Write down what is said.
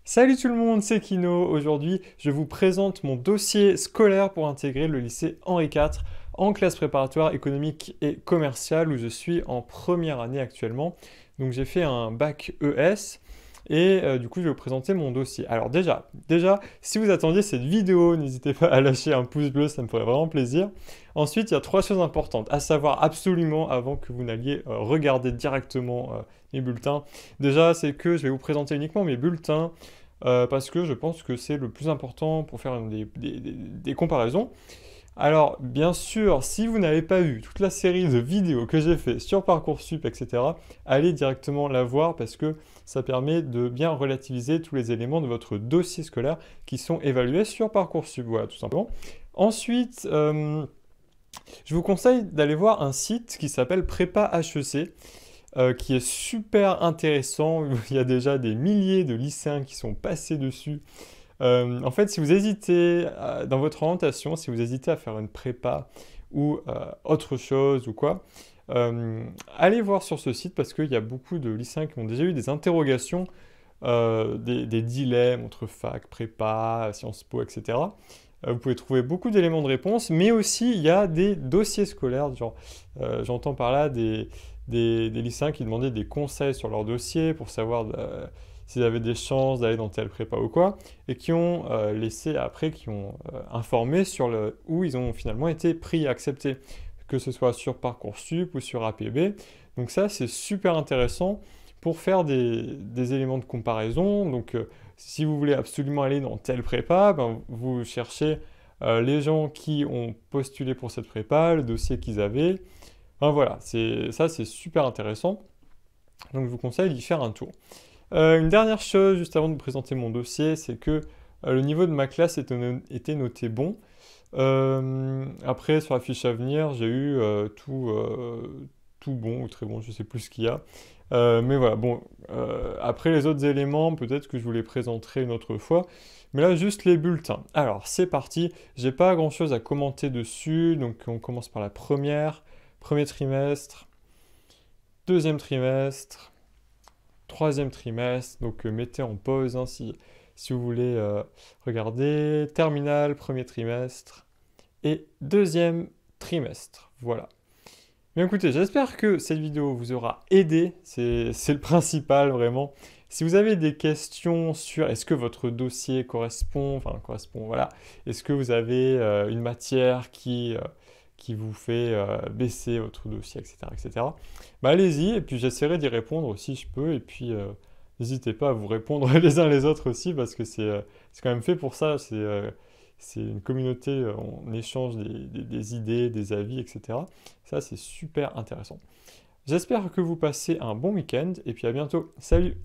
Salut tout le monde, c'est Kino. Aujourd'hui, je vous présente mon dossier scolaire pour intégrer le lycée Henri IV en classe préparatoire économique et commerciale où je suis en première année actuellement. Donc j'ai fait un bac ES et du coup je vais vous présenter mon dossier. Alors déjà, si vous attendiez cette vidéo, n'hésitez pas à lâcher un pouce bleu, ça me ferait vraiment plaisir. Ensuite, il y a trois choses importantes à savoir absolument avant que vous n'alliez regarder directement mes bulletins. Déjà, c'est que je vais vous présenter uniquement mes bulletins parce que je pense que c'est le plus important pour faire des comparaisons. Alors, bien sûr, si vous n'avez pas vu toute la série de vidéos que j'ai fait sur Parcoursup, etc., allez directement la voir parce que ça permet de bien relativiser tous les éléments de votre dossier scolaire qui sont évalués sur Parcoursup. Voilà, tout simplement. Ensuite, je vous conseille d'aller voir un site qui s'appelle Prépa HEC qui est super intéressant. Il y a déjà des milliers de lycéens qui sont passés dessus. En fait, si vous hésitez dans votre orientation, si vous hésitez à faire une prépa ou autre chose ou quoi, allez voir sur ce site parce qu'il y a beaucoup de lycéens qui ont déjà eu des interrogations, des dilemmes entre fac, prépa, Sciences Po, etc. Vous pouvez trouver beaucoup d'éléments de réponse, mais aussi il y a des dossiers scolaires, genre j'entends par là des lycéens qui demandaient des conseils sur leur dossier pour savoir s'ils avaient des chances d'aller dans telle prépa ou quoi, et qui ont laissé après, qui ont informé sur où ils ont finalement été pris, acceptés, que ce soit sur Parcoursup ou sur APB. Donc ça, c'est super intéressant pour faire des éléments de comparaison. Donc si vous voulez absolument aller dans telle prépa, ben, vous cherchez les gens qui ont postulé pour cette prépa, le dossier qu'ils avaient. Enfin, voilà, ça c'est super intéressant. Donc je vous conseille d'y faire un tour. Une dernière chose, juste avant de vous présenter mon dossier, c'est que le niveau de ma classe était noté bon. Après, sur la fiche à venir, j'ai eu tout bon ou très bon, je sais plus ce qu'il y a. Mais voilà, bon, après les autres éléments, peut-être que je vous les présenterai une autre fois. Mais là, juste les bulletins. Alors, c'est parti. J'ai pas grand-chose à commenter dessus, donc on commence par la premier trimestre, deuxième trimestre, troisième trimestre. Donc, mettez en pause hein, si vous voulez regarder. Terminale, premier trimestre et deuxième trimestre. Voilà. Bien écoutez, j'espère que cette vidéo vous aura aidé, c'est le principal vraiment. Si vous avez des questions sur est-ce que votre dossier correspond, voilà, est-ce que vous avez une matière qui vous fait baisser votre dossier, etc., etc., bah allez-y, et puis j'essaierai d'y répondre si je peux, et puis n'hésitez pas à vous répondre les uns les autres aussi, parce que c'est quand même fait pour ça, c'est une communauté, on échange des idées, des avis, etc. Ça, c'est super intéressant. J'espère que vous passez un bon week-end et puis à bientôt. Salut!